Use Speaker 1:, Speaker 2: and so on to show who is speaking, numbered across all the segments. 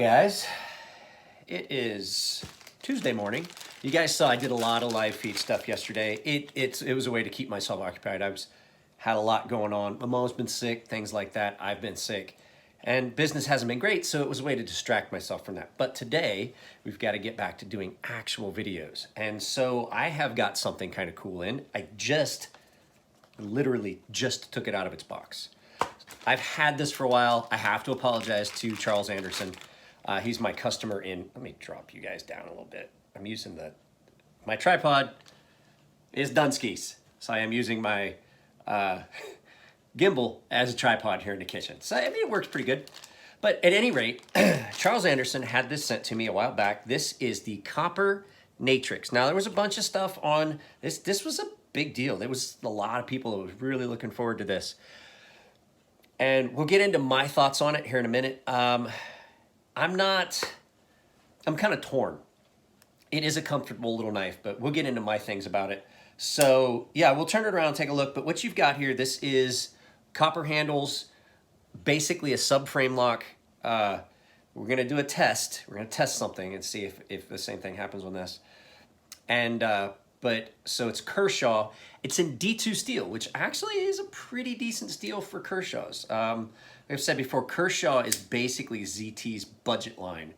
Speaker 1: guys, it is Tuesday morning. You guys saw I did a lot of live feed stuff yesterday. It was a way to keep myself occupied. Had a lot going on. My mom's been sick, things like that. I've been sick, and business hasn't been great, so it was a way to distract myself from that. But today, we've got to get back to doing actual videos. And so I have got something kind of cool in. I literally just took it out of its box. I've had this for a while. I have to apologize to Charles Anderson. He's my customer in, let me drop you guys down a little bit. I'm using my tripod is Dunskies. So I am using my gimbal as a tripod here in the kitchen. So I mean, it works pretty good. But at any rate, Charles Anderson had this sent to me a while back. This is the copper natrix. Now there was a bunch of stuff on this. This was a big deal. There was a lot of people that was really looking forward to this. And we'll get into my thoughts on it here in a minute. I'm kind of torn. It is a comfortable little knife, but we'll get into my things about it. So yeah, we'll turn it around and take a look. But what you've got here, this is copper handles, basically a subframe lock. We're gonna do a test. We're gonna test something and see if the same thing happens on this. And so it's Kershaw. It's in D2 steel, which actually is a pretty decent steel for Kershaw's. I've said before, Kershaw is basically ZT's budget line.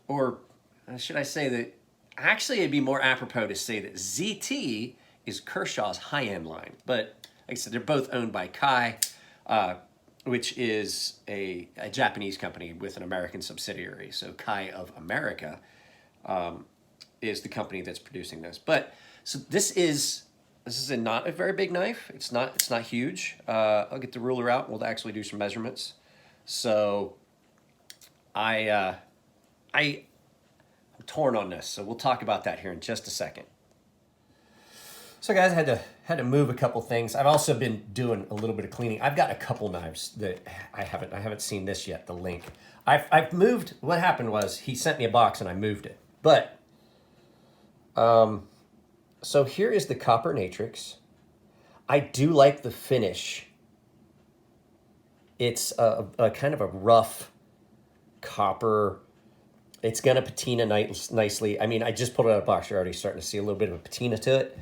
Speaker 1: Or should I say that, actually it'd be more apropos to say that ZT is Kershaw's high-end line. But like I said, they're both owned by Kai, which is a Japanese company with an American subsidiary. So Kai of America is the company that's producing this. But so this is not a very big knife. It's not huge. I'll get the ruler out. We'll actually do some measurements. So I'm torn on this. So we'll talk about that here in just a second. So guys, I had to move a couple things. I've also been doing a little bit of cleaning. I've got a couple knives that I haven't seen this yet, the link. I've moved. What happened was he sent me a box and I moved it. But so here is the copper natrix. I do like the finish. It's a kind of a rough copper. It's gonna patina nicely. I mean, I just pulled it out of the box. You're already starting to see a little bit of a patina to it.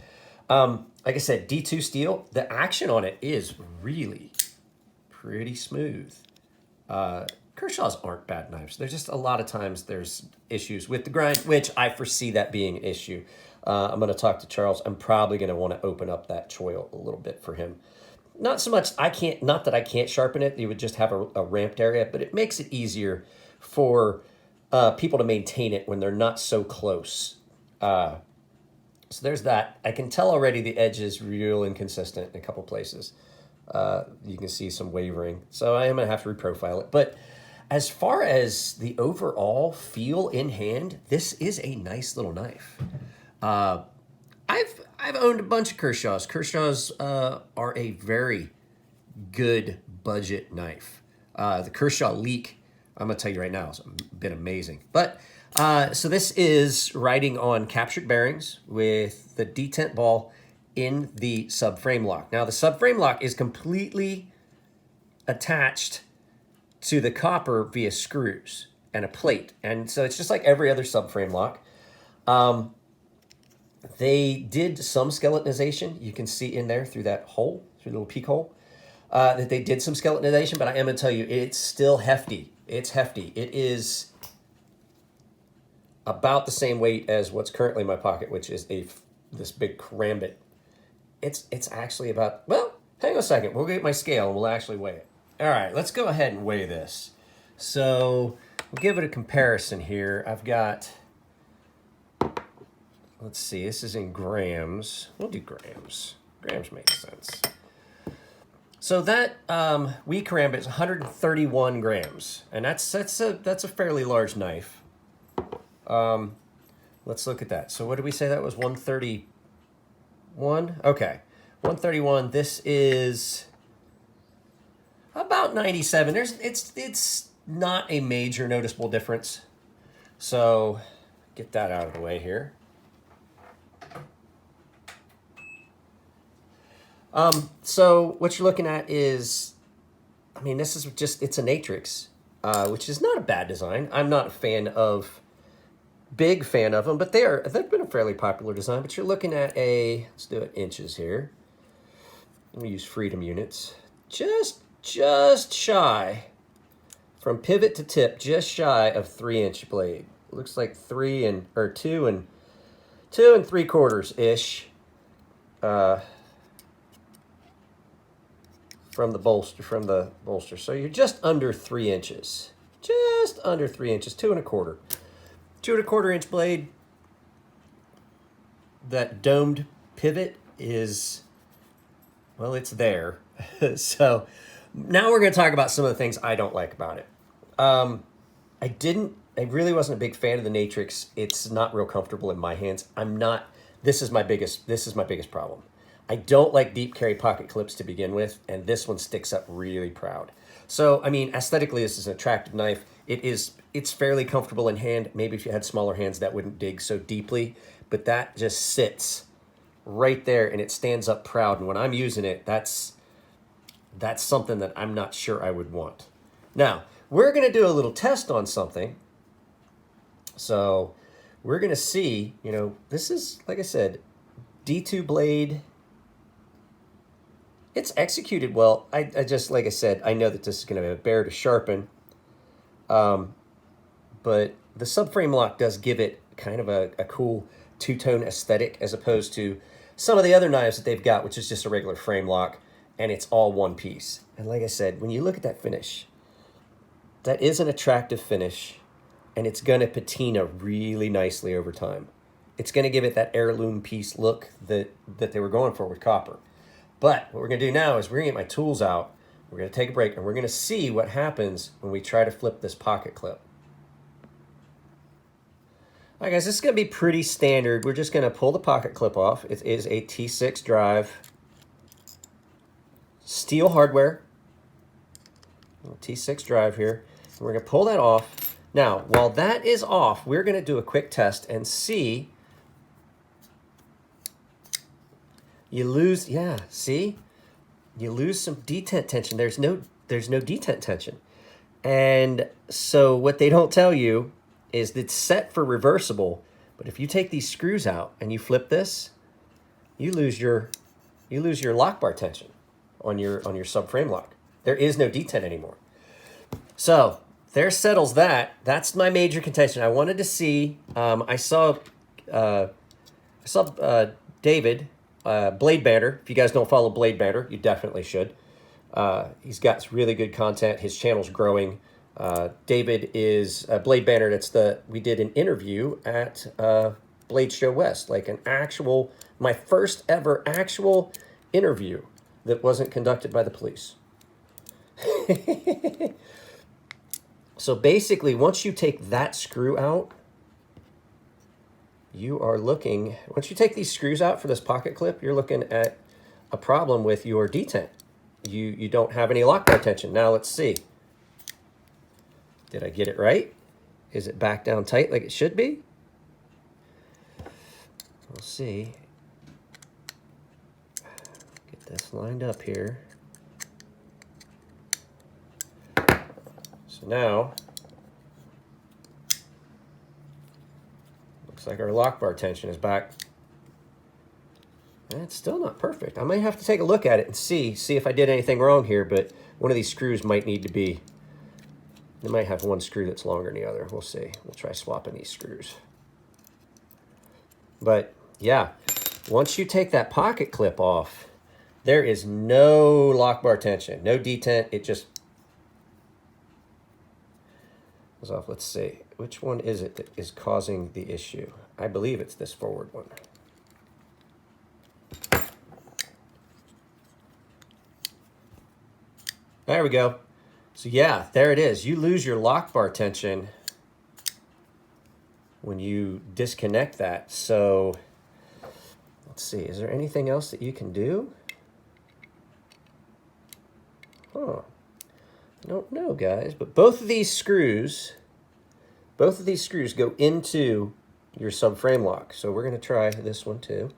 Speaker 1: Like I said, D2 steel. The action on it is really pretty smooth. Kershaw's aren't bad knives. There's just a lot of times there's issues with the grind, which I foresee that being an issue. I'm going to talk to Charles. I'm probably going to want to open up that choil a little bit for him. Not so much, not that I can't sharpen it. You would just have a ramped area, but it makes it easier for people to maintain it when they're not so close. So there's that. I can tell already the edge is real inconsistent in a couple places. You can see some wavering. So I am going to have to reprofile it. But as far as the overall feel in hand, this is a nice little knife. I've owned a bunch of Kershaws. Kershaws are a very good budget knife. The Kershaw Leak, I'm gonna tell you right now, has been amazing. But so this is riding on captured bearings with the detent ball in the subframe lock. Now the subframe lock is completely attached to the copper via screws and a plate. And so it's just like every other subframe lock. They did some skeletonization. You can see in there through that hole, through the little peek hole, that they did some skeletonization, but I am gonna tell you, it's still hefty. It's hefty. It is about the same weight as what's currently in my pocket, which is this big karambit. It's actually about, well, hang on a second. We'll get my scale and we'll actually weigh it. All right, let's go ahead and weigh this. So we'll give it a comparison here. I've got, let's see, this is in grams. We'll do grams. Grams makes sense. So that wheat karambit is 131 grams, and that's a fairly large knife. Let's look at that. So what did we say that was? 131. Okay, 131. This is about 97. It's not a major noticeable difference. So get that out of the way here. So what you're looking at is, I mean, this is just, it's a natrix. which is not a bad design. I'm not a big fan of them, but they've been a fairly popular design. But you're looking at let's do it inches here. I'm gonna use freedom units. Just shy, from pivot to tip, just shy of 3-inch blade. Looks like 2 and 3/4 ish. From the bolster. So you're just under 3 inches. Just under 3 inches, 2 1/4. 2 1/4 inch blade. That domed pivot is, well, it's there. So now we're going to talk about some of the things I don't like about it. I really wasn't a big fan of the Natrix. It's not real comfortable in my hands. This is my biggest problem. I don't like deep carry pocket clips to begin with, and this one sticks up really proud. So, I mean, aesthetically, this is an attractive knife. It's fairly comfortable in hand. Maybe if you had smaller hands, that wouldn't dig so deeply, but that just sits right there and it stands up proud. And when I'm using it, that's something that I'm not sure I would want. Now, we're going to do a little test on something. So we're going to see, this is, like I said, D2 blade. It's executed well. I just, like I said, I know that this is going to be a bear to sharpen. But the subframe lock does give it kind of a cool two-tone aesthetic as opposed to some of the other knives that they've got, which is just a regular frame lock, and it's all one piece. And like I said, when you look at that finish, that is an attractive finish, and it's going to patina really nicely over time. It's going to give it that heirloom piece look that they were going for with copper. But what we're going to do now is we're going to get my tools out, we're going to take a break, and we're going to see what happens when we try to flip this pocket clip. All right, guys, this is going to be pretty standard. We're just going to pull the pocket clip off. It is a T6 drive. Steel hardware. T6 drive here. We're going to pull that off. Now, while that is off, we're going to do a quick test and see. You lose, yeah, see? You lose some detent tension. There's no detent tension. And so what they don't tell you is that it's set for reversible, but if you take these screws out and you flip this, you lose your lock bar tension on your subframe lock. There is no detent anymore. So there settles that. That's my major contention. I wanted to see. I saw David Blade Banter. If you guys don't follow Blade Banter, you definitely should. He's got really good content. His channel's growing. David is Blade Banter. We did an interview at Blade Show West, like my first ever actual interview that wasn't conducted by the police. So basically, once you take that screw out, once you take these screws out for this pocket clip, you're looking at a problem with your detent. You don't have any lock bar tension. Now let's see. Did I get it right? Is it back down tight like it should be? We'll see. Get this lined up here. So now, looks like our lock bar tension is back. And it's still not perfect. I might have to take a look at it and see if I did anything wrong here, but one of these screws might need to be, they might have one screw that's longer than the other. We'll see. We'll try swapping these screws. But yeah, once you take that pocket clip off, there is no lock bar tension, no detent. It just goes off. Let's see. Which one is it that is causing the issue? I believe it's this forward one. There we go. So yeah, there it is. You lose your lock bar tension when you disconnect that. So let's see, is there anything else that you can do? Huh. I don't know, guys, but both of these screws go into your subframe lock. So we're going to try this one too.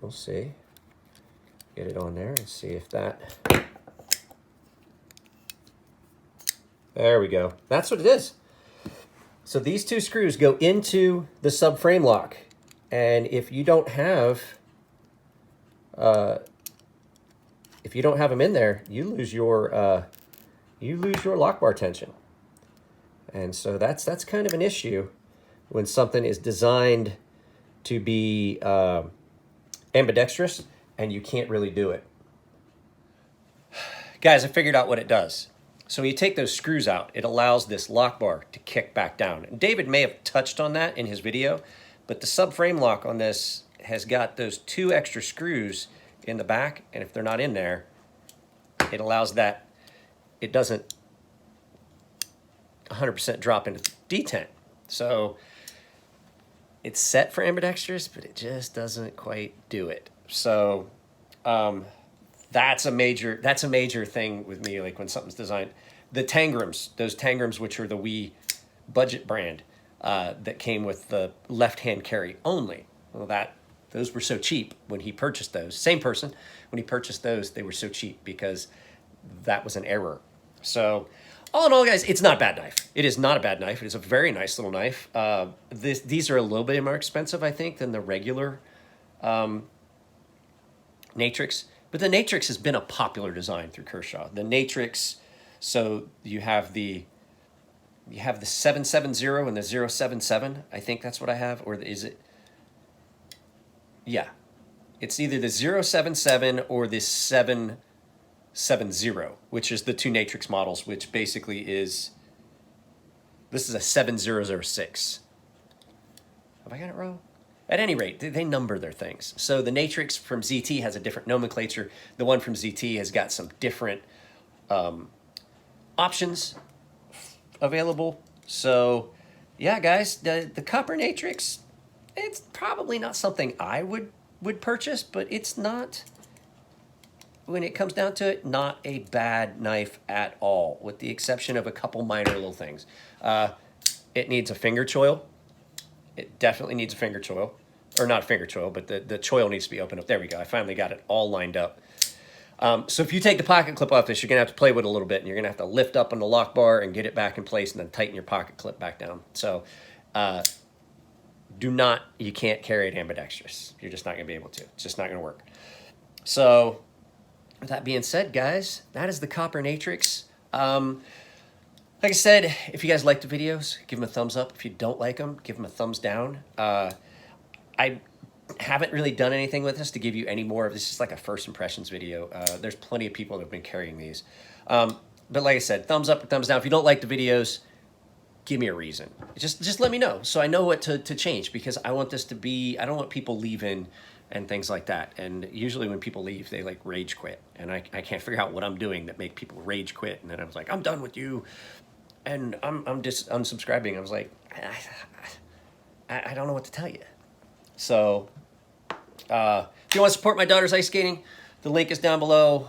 Speaker 1: We'll see. Get it on there and see if that. There we go. That's what it is. So these two screws go into the subframe lock. And if you don't have them in there, you lose your lock bar tension. And so that's kind of an issue when something is designed to be ambidextrous and you can't really do it. Guys, I figured out what it does. So when you take those screws out, it allows this lock bar to kick back down. And David may have touched on that in his video, but the subframe lock on this has got those 2 extra screws in the back, and if they're not in there, it allows that, it doesn't 100% drop into detent. So it's set for ambidextrous, but it just doesn't quite do it. So that's a major thing with me. Like when something's designed, the Tangrams, those Tangrams, which are the Wii budget brand that came with the left-hand carry only. Well, those were so cheap when he purchased those. Same person, when he purchased those, they were so cheap because that was an error. So all in all, guys, it's not a bad knife. It is not a bad knife. It is a very nice little knife. These are a little bit more expensive, I think, than the regular natrix. But the natrix has been a popular design through Kershaw. The natrix, so you have the 770 and the 077. I think that's what I have, or is it? Yeah, it's either the 077 or the 770, which is the 2 natrix models, which basically is, this is a 7006. Have I got it wrong? At any rate, they number their things. So the natrix from ZT has a different nomenclature. The one from ZT has got some different options available. So yeah, guys, the copper natrix, it's probably not something I would purchase, but it's not, when it comes down to it, not a bad knife at all, with the exception of a couple minor little things. It needs a finger choil. It definitely needs a finger choil. Or not a finger choil, but the choil needs to be opened up. There we go. I finally got it all lined up. So if you take the pocket clip off this, you're going to have to play with it a little bit, and you're going to have to lift up on the lock bar and get it back in place and then tighten your pocket clip back down. So you can't carry it ambidextrous. You're just not going to be able to. It's just not going to work. So with that being said, guys, that is the copper natrix. Like I said, if you guys like the videos, give them a thumbs up. If you don't like them, give them a thumbs down. I haven't really done anything with this to give you any more of this. Is like a first impressions video. There's plenty of people that have been carrying these. But like I said, thumbs up or thumbs down. If you don't like the videos, give me a reason. Just let me know so I know what to change, because I want this to be, I don't want people leaving and things like that. And usually when people leave, they like rage quit. And I can't figure out what I'm doing that make people rage quit. And then I was like, I'm done with you. And I'm just unsubscribing. I was like, I don't know what to tell you. So if you want to support my daughter's ice skating, the link is down below.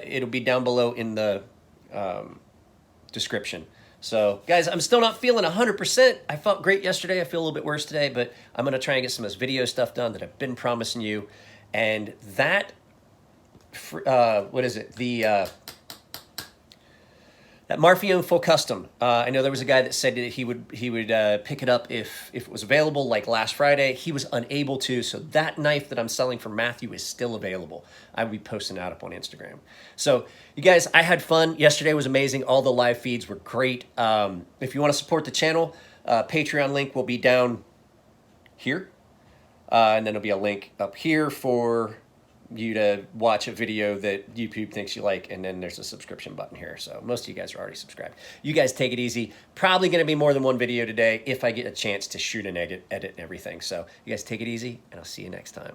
Speaker 1: It'll be down below in the description. So guys, I'm still not feeling 100%. I felt great yesterday. I feel a little bit worse today, but I'm going to try and get some of this video stuff done that I've been promising you. And that, what is it? That Marfione Full Custom. I know there was a guy that said that he would pick it up if it was available, like last Friday. He was unable to, so that knife that I'm selling for Matthew is still available. I will be posting that up on Instagram. So you guys, I had fun. Yesterday was amazing. All the live feeds were great. If you want to support the channel, Patreon link will be down here. And then there'll be a link up here for you to watch a video that YouTube thinks you like, and then there's a subscription button here. So most of you guys are already subscribed. You guys take it easy. Probably going to be more than one video today if I get a chance to shoot and edit and everything. So you guys take it easy, and I'll see you next time.